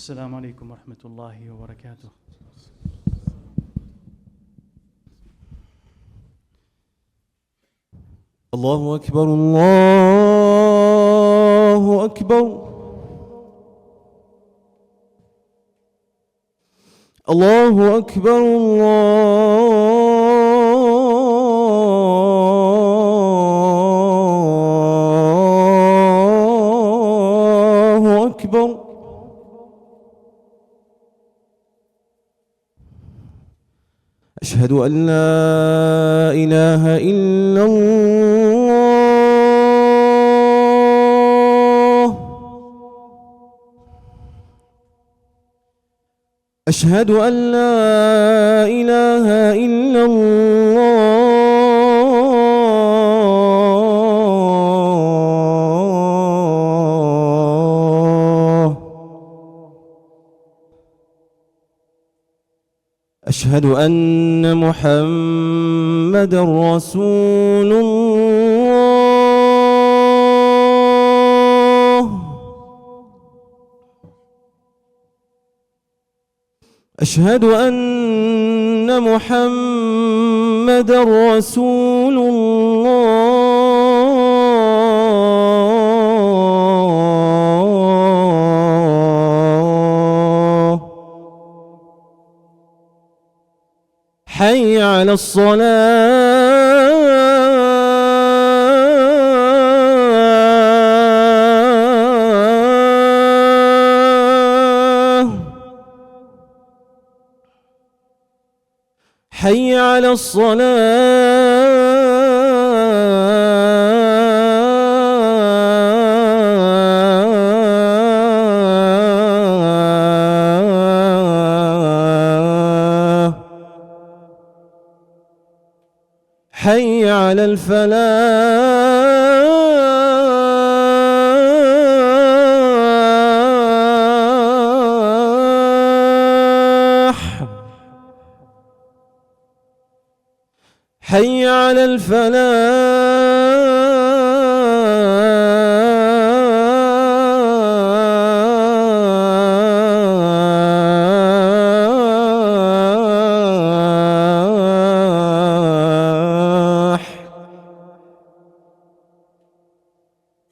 السلام عليكم ورحمة الله وبركاته. الله أكبر الله أكبر الله أكبر الله أكبر. أشهد أن لا إله إلا الله. أشهد أن لا إله إلا الله. أشهد أن محمدًا رسول الله. أشهد أن محمدًا رسول الله. حي على الصلاة. حي على الصلاة. حي على الفلاح. حي على الفلاح.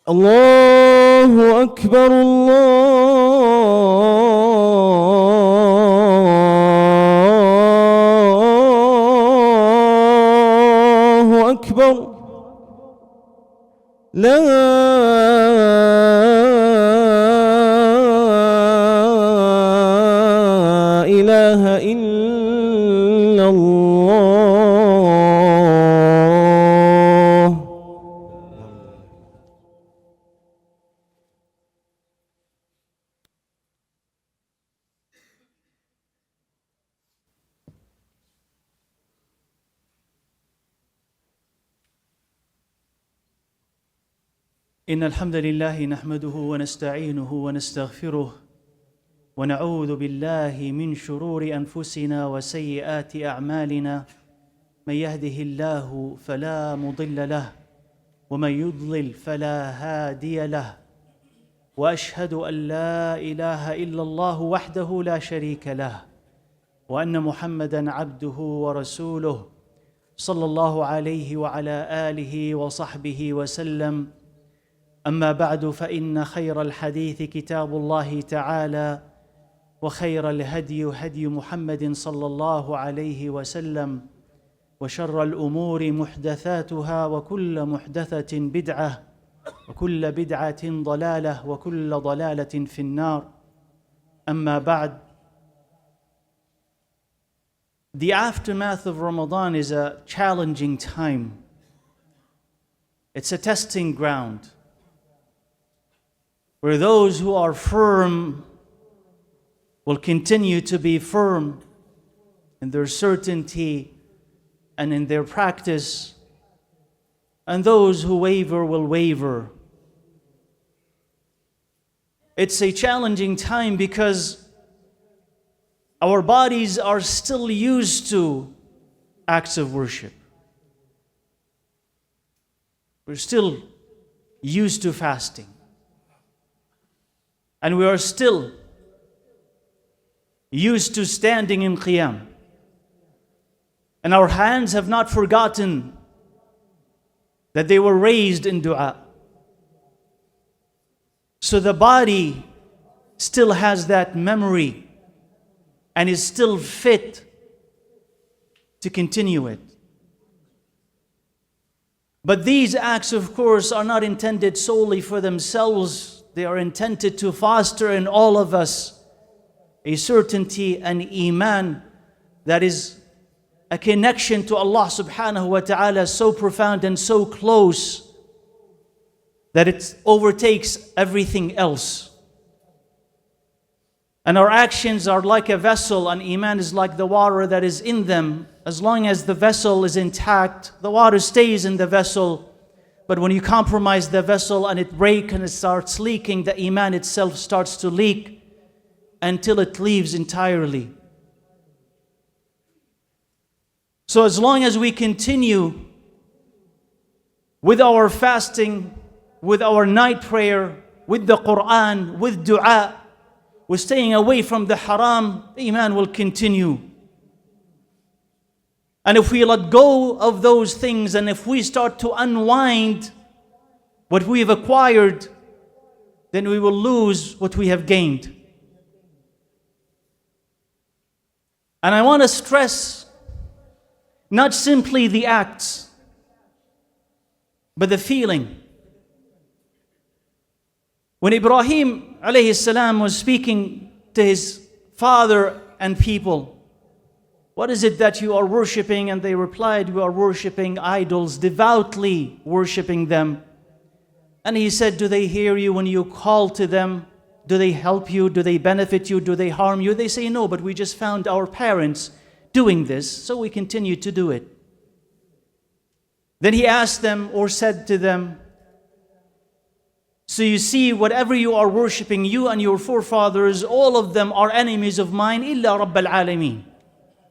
الله أكبر الله أكبر. لا إله إلا الله. إن الحمد لله نحمده ونستعينه ونستغفره ونعوذ بالله من شرور أنفسنا وسيئات أعمالنا. من يهده الله فلا مضل له ومن يضلل فلا هادي له. وأشهد أن لا إله إلا الله وحده لا شريك له وأن محمدًا عبده ورسوله صلى الله عليه وعلى آله وصحبه وسلم. أما بعد، فإن خير الحديث كتاب الله تعالى وخير الهدي هدي محمد صلى الله عليه وسلم وشر الأمور محدثاتها وكل محدثة بدعة وكل بدعة ضلالة وكل ضلالة في النار. أما بعد, the aftermath of Ramadan is a challenging time. It's a testing ground where those who are firm will continue to be firm in their certainty and in their practice, and those who waver will waver. It's a challenging time because our bodies are still used to acts of worship. We're still used to fasting. And we are still used to standing in qiyam. And our hands have not forgotten that they were raised in dua. So the body still has that memory and is still fit to continue it. But these acts, of course, are not intended solely for themselves. They are intended to foster in all of us a certainty and iman that is a connection to Allah subhanahu wa ta'ala so profound and so close that it overtakes everything else. And our actions are like a vessel, and iman is like the water that is in them. As long as the vessel is intact, the water stays in the vessel. But when you compromise the vessel and it breaks and it starts leaking, the iman itself starts to leak until it leaves entirely. So as long as we continue with our fasting, with our night prayer, with the Quran, with dua, with staying away from the haram, the iman will continue. And if we let go of those things, and if we start to unwind what we have acquired, then we will lose what we have gained. And I want to stress not simply the acts, but the feeling. When Ibrahim alayhi salam was speaking to his father and people, what is it that you are worshipping? And they replied, we are worshipping idols, devoutly worshipping them. And he said, do they hear you when you call to them? Do they help you? Do they benefit you? Do they harm you? They say, no, but we just found our parents doing this, so we continue to do it. Then he asked them or said to them, so you see, whatever you are worshipping, you and your forefathers, all of them are enemies of mine, illa Rabb al-Alameen.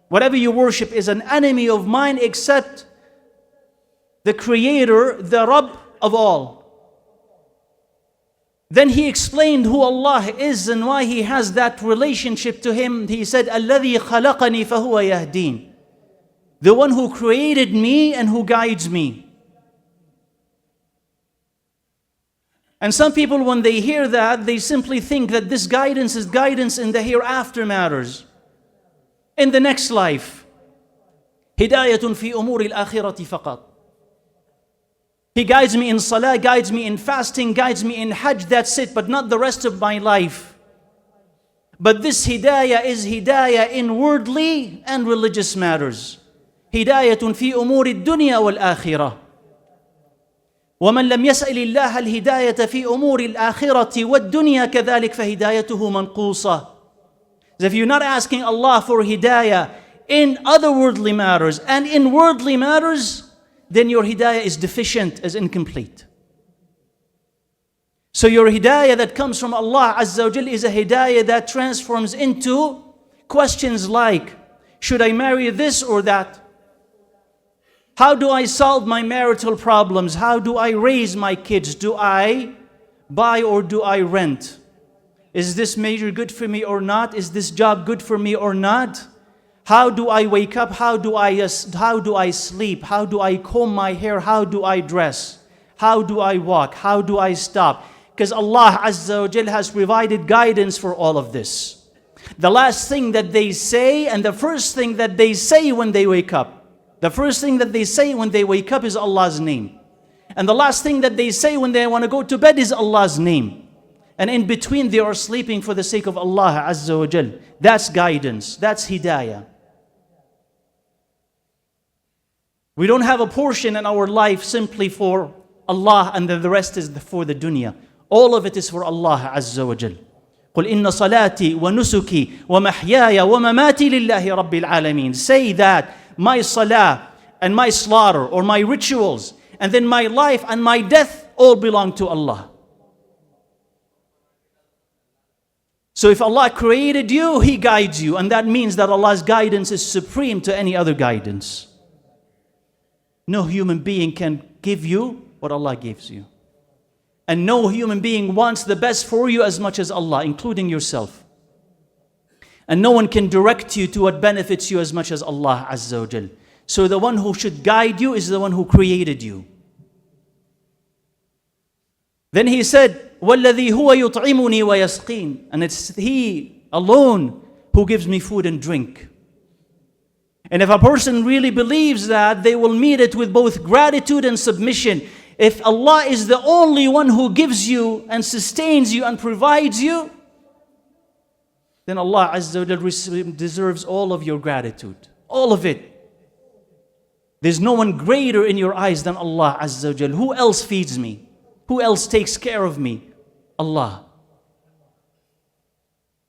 Whatever you worship is an enemy of mine except the Creator, the Rabb of all. Then he explained who Allah is and why he has that relationship to him. He said, الَّذِي خَلَقَنِي فَهُوَ يَهْدِينَ. The one who created me and who guides me. And some people, when they hear that, they simply think that this guidance is guidance in the hereafter matters, in the next life. هِدَايَةٌ فِي أُمُورِ الْآخِرَةِ فَقَطْ. He guides me in salah, guides me in fasting, guides me in hajj, that's it, but not the rest of my life. But this hidayah is hidayah in worldly and religious matters. هِدَايَةٌ فِي أُمُورِ الدُّنْيَا وَالْآخِرَةِ. ومن لم يسأل الله الهداية في أمور الآخرة والدنيا كذلك فهدايته منقوصة. If you're not asking Allah for hidayah in other worldly matters and in worldly matters, then your hidayah is deficient, is incomplete. So your hidayah that comes from Allah Azza wa Jal is a hidayah that transforms into questions like, should I marry this or that? How do I solve my marital problems? How do I raise my kids? Do I buy or do I rent? Is this major good for me or not? Is this job good for me or not? How do I wake up? How do I sleep? How do I comb my hair? How do I dress? How do I walk? How do I stop? Because Allah Azza wa Jal has provided guidance for all of this. The last thing that they say and the first thing that they say when they wake up, the first thing that they say when they wake up is Allah's name. And the last thing that they say when they want to go to bed is Allah's name. And in between they are sleeping for the sake of Allah Azza wa Jal. That's guidance. That's hidayah. We don't have a portion in our life simply for Allah and then the rest is for the dunya. All of it is for Allah Azza wa Jal. قُلْ إِنَّ صَلَاتِي وَنُسُكِي وَمَحْيَايَ وَمَمَاتِي لِلَّهِ رَبِّ الْعَالَمِينَ. Say that my salah and my slaughter or my rituals and then my life and my death all belong to Allah. So if Allah created you, He guides you, and that means that Allah's guidance is supreme to any other guidance. No human being can give you what Allah gives you. And no human being wants the best for you as much as Allah, including yourself. And no one can direct you to what benefits you as much as Allah Azza wa Jal. So the one who should guide you is the one who created you. Then he said, وَالَّذِي هُوَ يُطْعِمُنِي وَيَسْقِينَ. And it's He alone who gives me food and drink. And if a person really believes that, they will meet it with both gratitude and submission. If Allah is the only one who gives you and sustains you and provides you, then Allah Azza wa Jalla deserves all of your gratitude. All of it. There's no one greater in your eyes than Allah Azza wa Jalla. Who else feeds me? Who else takes care of me? Allah.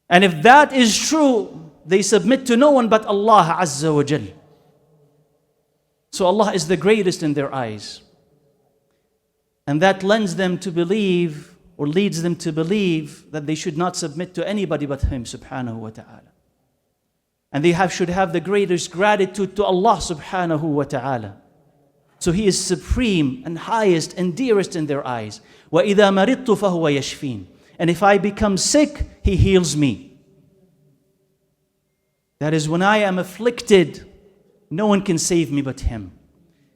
And if that is true, they submit to no one but Allah Azza wa Jalla. So Allah is the greatest in their eyes. And that lends them to believe, or leads them to believe, that they should not submit to anybody but Him subhanahu wa ta'ala. And they should have the greatest gratitude to Allah subhanahu wa ta'ala. So He is supreme and highest and dearest in their eyes. وَإِذَا مَرِضْتُ فَهُوَ يَشْفِينَ. And if I become sick, He heals me. That is, when I am afflicted, no one can save me but Him.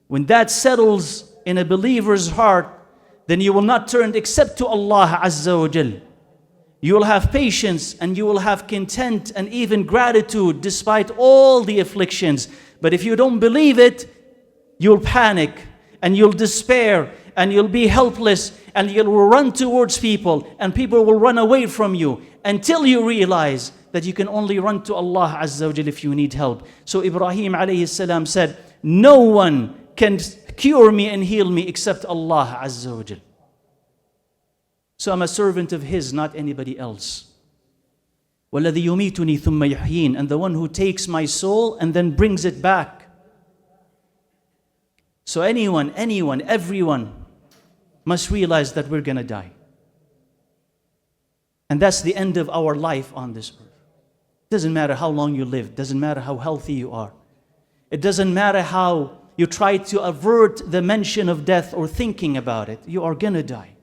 When that settles in a believer's heart, then you will not turn except to Allah Azza wa Jal. You will have patience and you will have content and even gratitude despite all the afflictions. But if you don't believe it, you'll panic and you'll despair and you'll be helpless and you'll run towards people and people will run away from you until you realize that you can only run to Allah Azza wa Jal if you need help. So Ibrahim alayhi salam said, no one can cure me and heal me except Allah Azza wa Jal. So I'm a servant of His, not anybody else. وَالَّذِي يُمِيتُنِي ثُمَّ يُحْيِينَ. And the one who takes my soul and then brings it back. So anyone, everyone must realize that we're going to die. And that's the end of our life on this earth. It doesn't matter how long you live. It doesn't matter how healthy you are. It doesn't matter how you try to avert the mention of death or thinking about it. You are going to die.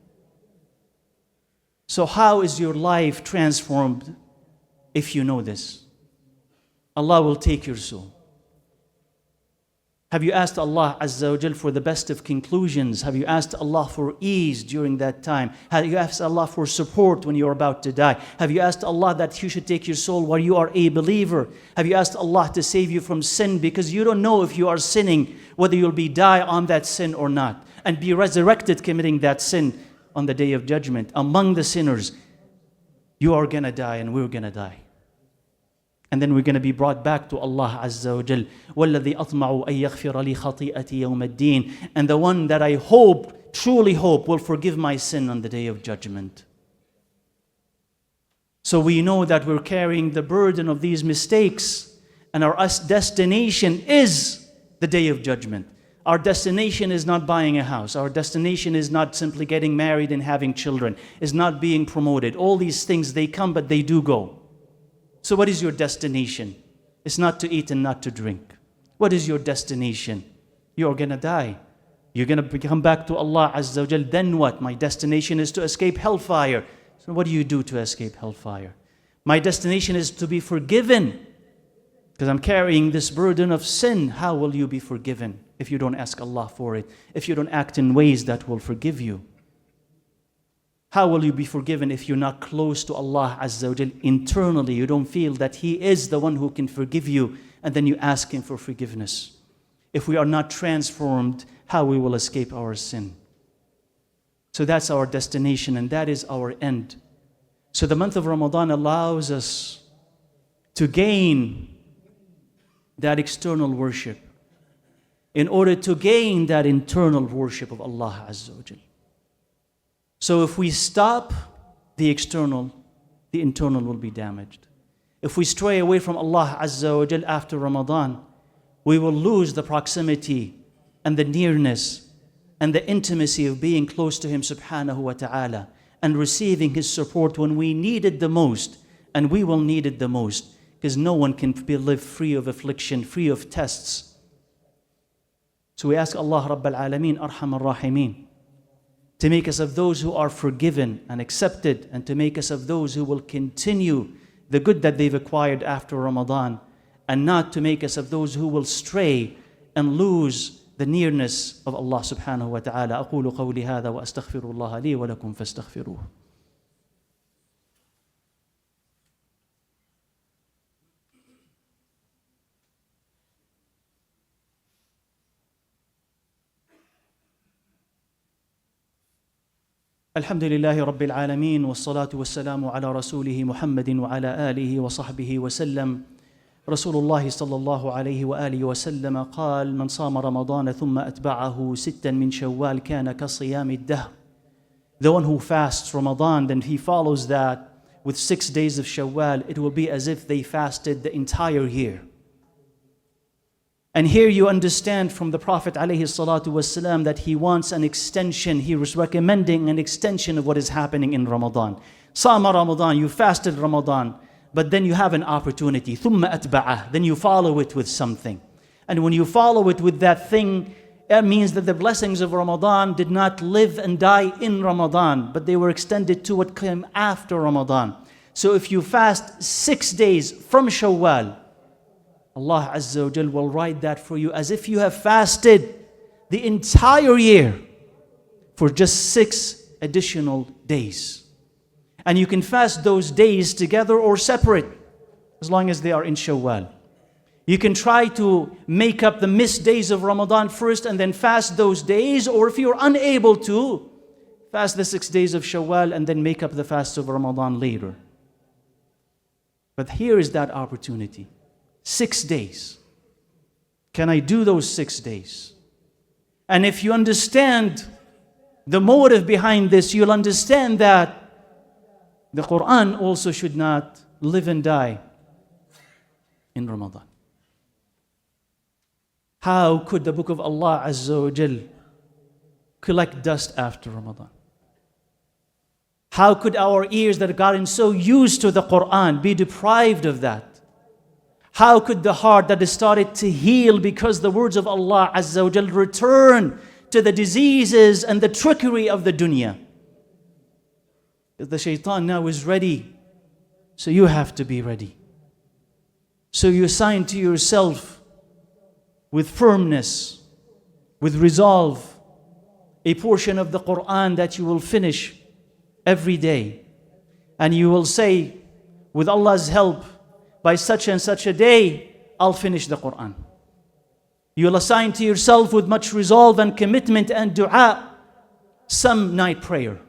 So how is your life transformed if you know this? Allah will take your soul. Have you asked Allah Azza wa Jal for the best of conclusions? Have you asked Allah for ease during that time? Have you asked Allah for support when you're about to die? Have you asked Allah that He should take your soul while you are a believer? Have you asked Allah to save you from sin? Because you don't know if you are sinning, whether you'll be die on that sin or not, and be resurrected committing that sin on the day of judgment. Among the sinners, you are going to die and we're going to die. And then we're going to be brought back to Allah Azza wa Jal. وَالَّذِي أَطْمَعُ أَن يَغْفِرَ لِي خَطِيئَتِي يَوْمَ الدِّينِ. And the one that I hope, truly hope, will forgive my sin on the day of judgment. So we know that we're carrying the burden of these mistakes, and our destination is the day of judgment. Our destination is not buying a house. Our destination is not simply getting married and having children. Is not being promoted. All these things, they come, but they do go. So what is your destination? It's not to eat and not to drink. What is your destination? You're going to die. You're going to come back to Allah Azza wa Jal. Then what? My destination is to escape hellfire. So what do you do to escape hellfire? My destination is to be forgiven. Because I'm carrying this burden of sin. How will you be forgiven if you don't ask Allah for it? If you don't act in ways that will forgive you? How will you be forgiven if you're not close to Allah Azza wa Jal internally? You don't feel that He is the one who can forgive you, and then you ask Him for forgiveness. If we are not transformed, how we will escape our sin? So that's our destination and that is our end. So the month of Ramadan allows us to gain that external worship in order to gain that internal worship of Allah Azza wa Jal. So if we stop the external, the internal will be damaged. If we stray away from Allah Azza wa Jal after Ramadan, we will lose the proximity and the nearness and the intimacy of being close to Him subhanahu wa ta'ala and receiving His support when we need it the most, and we will need it the most, because no one can live free of affliction, free of tests. So we ask Allah Rabbal Alameen, Arhamar Rahimeen, to make us of those who are forgiven and accepted, and to make us of those who will continue the good that they've acquired after Ramadan, and not to make us of those who will stray and lose the nearness of Allah subhanahu wa ta'ala. أقول قولي هذا وأستغفر الله لي ولكم فاستغفروه. الحمد لله رب العالمين والصلاة والسلام على رسوله محمد وعلى آله وصحبه وسلم. رسول الله صلى الله عليه وآله وسلم قال: من صام رمضان ثم أتبعه ستا من شوال كان كصيام الدهر. The one who fasts Ramadan, then he follows that with 6 days of Shawwal, it will be as if they fasted the entire year. And here you understand from the Prophet ﷺ that he wants an extension. He was recommending an extension of what is happening in Ramadan. Sama Ramadan, you fasted Ramadan, but then you have an opportunity. ثُمَّ أَتْبَعَهُ, then you follow it with something. And when you follow it with that thing, that means that the blessings of Ramadan did not live and die in Ramadan, but they were extended to what came after Ramadan. So if you fast 6 days from Shawwal, Allah Azza wa Jal will write that for you as if you have fasted the entire year for just 6 additional days. And you can fast those days together or separate, as long as they are in Shawwal. You can try to make up the missed days of Ramadan first and then fast those days, or if you're unable to, fast the 6 days of Shawwal and then make up the fasts of Ramadan later. But here is that opportunity. 6 days. Can I do those 6 days? And if you understand the motive behind this, you'll understand that the Quran also should not live and die in Ramadan. How could the book of Allah Azza wa Jal collect dust after Ramadan? How could our ears that have gotten so used to the Quran be deprived of that? How could the heart that has started to heal because the words of Allah Azza wa Jal return to the diseases and the trickery of the dunya? The shaitan now is ready, so you have to be ready. So you assign to yourself with firmness, with resolve, a portion of the Quran that you will finish every day. And you will say, with Allah's help, by such and such a day, I'll finish the Quran. You'll assign to yourself with much resolve and commitment and dua some night prayer.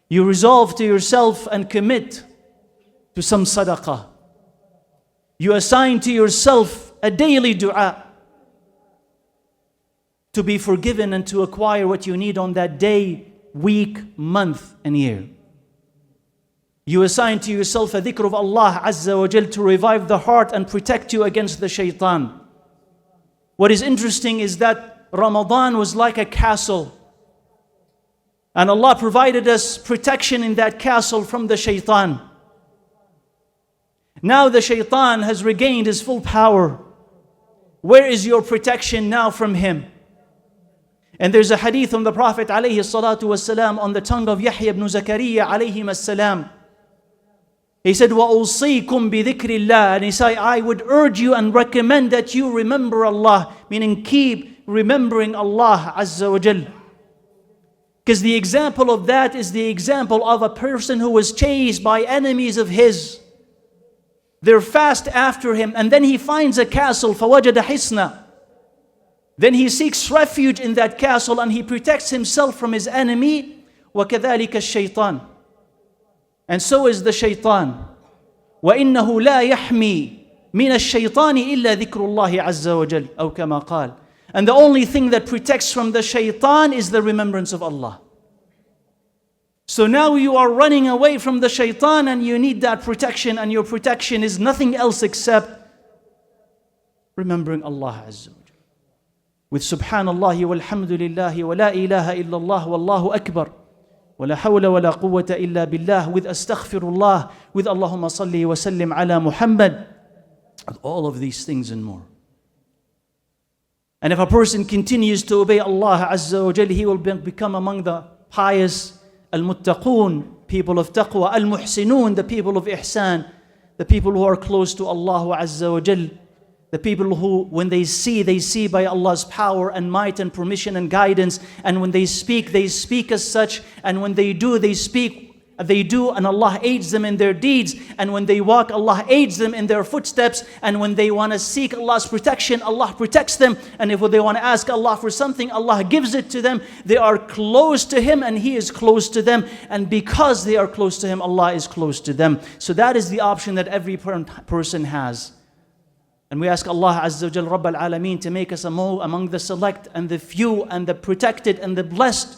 You resolve to yourself and commit to some sadaqah. You assign to yourself a daily dua to be forgiven and to acquire what you need on that day, week, month, and year. You assign to yourself a dhikr of Allah Azza wa Jal to revive the heart and protect you against the shaitan. What is interesting is that Ramadan was like a castle. And Allah provided us protection in that castle from the shaitan. Now the shaitan has regained his full power. Where is your protection now from him? And there's a hadith from the Prophet ﷺ on the tongue of Yahya ibn Zakaria alayhi. He said, وَأُوصِيكُمْ بِذِكْرِ اللَّهِ. And he said, I would urge you and recommend that you remember Allah, meaning keep remembering Allah Azza wa Jal. Because the example of that is the example of a person who was chased by enemies of his. They're fast after him, and then he finds a castle, فَوَجَدَ حِسْنًا. Then he seeks refuge in that castle and he protects himself from his enemy. وَكَذَلِكَ الشَّيْطَانِ. And so is the shaitan. وَإِنَّهُ لَا يَحْمِي مِنَ الشَّيْطَانِ إِلَّا ذِكْرُ اللَّهِ عَزَّ وَجَلَّ أو كما قال. And the only thing that protects from the shaitan is the remembrance of Allah. So now you are running away from the shaitan and you need that protection, and your protection is nothing else except remembering Allah Azza wa Jalla. With Subhanallah walhamdulillah wa la ilaha illallah wallahu akbar wa la hawla wa la quwwata illa billah, with astaghfirullah, with Allahumma salli wa sallim ala Muhammad, with all of these things and more. And if a person continues to obey Allah Azza wa Jalla, he will become among the pious, al-muttaqoon, people of taqwa, al-muhsinun, the people of ihsan. the people who are close to Allah Azza wa Jal, the people who, when they see by Allah's power and might and permission and guidance, and when they speak as such, and when they do, they do, and Allah aids them in their deeds, and when they walk, Allah aids them in their footsteps, and when they want to seek Allah's protection, Allah protects them, and if they want to ask Allah for something, Allah gives it to them. They are close to Him, and He is close to them, and because they are close to Him, Allah is close to them. So that is the option that every person has. And we ask Allah Azza wa Jal Rabb al-Alameen to make us among the select and the few and the protected and the blessed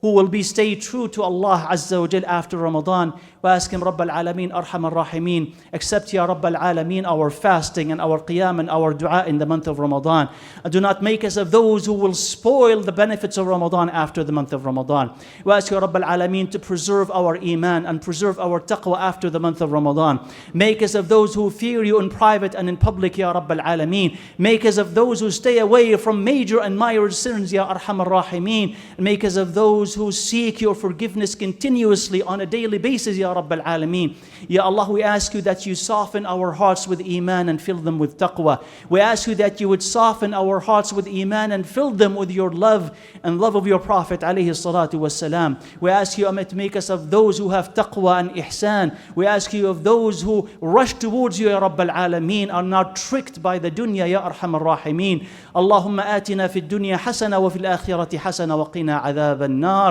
who will stay true to Allah Azza wa Jal after Ramadan. We ask Him, Rabb al-Alameen, Arham al-Rahimin, accept Ya Rabb al-Alameen our fasting and our qiyam and our dua in the month of Ramadan. And do not make us of those who will spoil the benefits of Ramadan after the month of Ramadan. We ask Ya Rabb al-Alameen to preserve our iman and preserve our taqwa after the month of Ramadan. Make us of those who fear You in private and in public, Ya Rabb al-Alameen. Make us of those who stay away from major and minor sins, Ya Arham al-Rahimin. And make us of those who seek Your forgiveness continuously on a daily basis, Ya Rabb al-Alameen. Ya Allah, we ask You that You soften our hearts with iman and fill them with taqwa. We ask You that You would soften our hearts with iman and fill them with Your love and love of Your Prophet alayhi salatu wassalam. We ask You to make us of those who have taqwa and ihsan. We ask You of those who rush towards You, Ya Rabb al-Alameen, are not tricked by the dunya, Ya Arham al-Rahimin. Allahumma atina fi dunya hasana wa fil akhirati hasana wa qina adhab an-nar.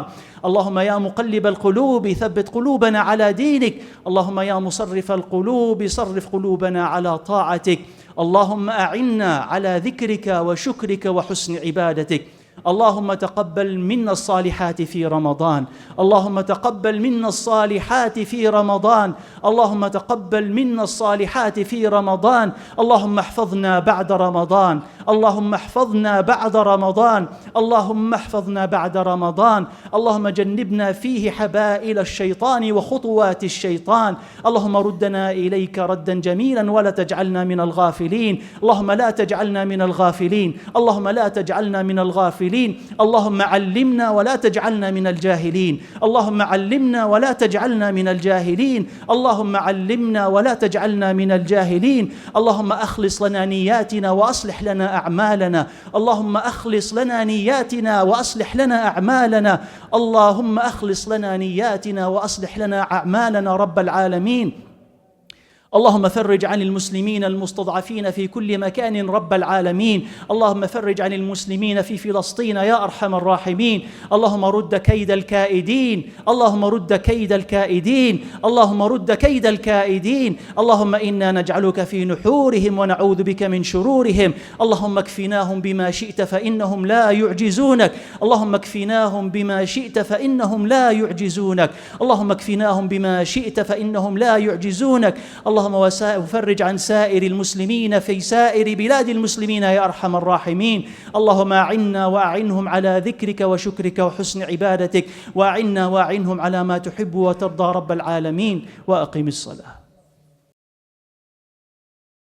اللهم يا مقلب القلوب ثبت قلوبنا على دينك. اللهم يا مصرف القلوب صرف قلوبنا على طاعتك. اللهم أعنا على ذكرك وشكرك وحسن عبادتك. اللهم تقبل منا الصالحات في رمضان. اللهم تقبل منا الصالحات في رمضان. اللهم تقبل منا الصالحات في رمضان. اللهم احفظنا بعد رمضان. اللهم احفظنا بعد رمضان. اللهم احفظنا بعد رمضان. اللهم جنبنا فيه حبائل الشيطان وخطوات الشيطان. اللهم ردنا إليك ردا جميلا ولا تجعلنا من الغافلين. اللهم لا تجعلنا من الغافلين. اللهم لا تجعلنا من الغافلين. اللهم علمنا ولا تجعلنا من الجاهلين. اللهم علمنا ولا تجعلنا من الجاهلين. اللهم علمنا ولا تجعلنا من الجاهلين. اللهم أخلص لنا نياتنا وأصلح لنا أعمالنا. اللهم أخلص لنا نياتنا وأصلح لنا أعمالنا. اللهم أخلص لنا نياتنا وأصلح لنا أعمالنا رب العالمين. اللهم فرج عن المسلمين المستضعفين في كل مكان رب العالمين. اللهم فرج عن المسلمين في فلسطين يا أرحم الراحمين. اللهم رد كيد الكائدين. اللهم رد كيد الكائدين. اللهم رد كيد الكائدين. اللهم إنا نجعلك في نحورهم ونعوذ بك من شرورهم. اللهم اكفناهم بما شئت فإنهم لا يعجزونك. اللهم اكفناهم بما شئت فإنهم لا يعجزونك. اللهم اكفناهم بما شئت فإنهم لا يعجزونك. اللهم وفرج عن سائر المسلمين في سائر بلاد المسلمين يا أرحم الراحمين. اللهم أعنا وأعنهم على ذكرك وشكرك وحسن عبادتك. وأعنا وأعنهم على ما تحب وترضى رب العالمين. وأقم الصلاة.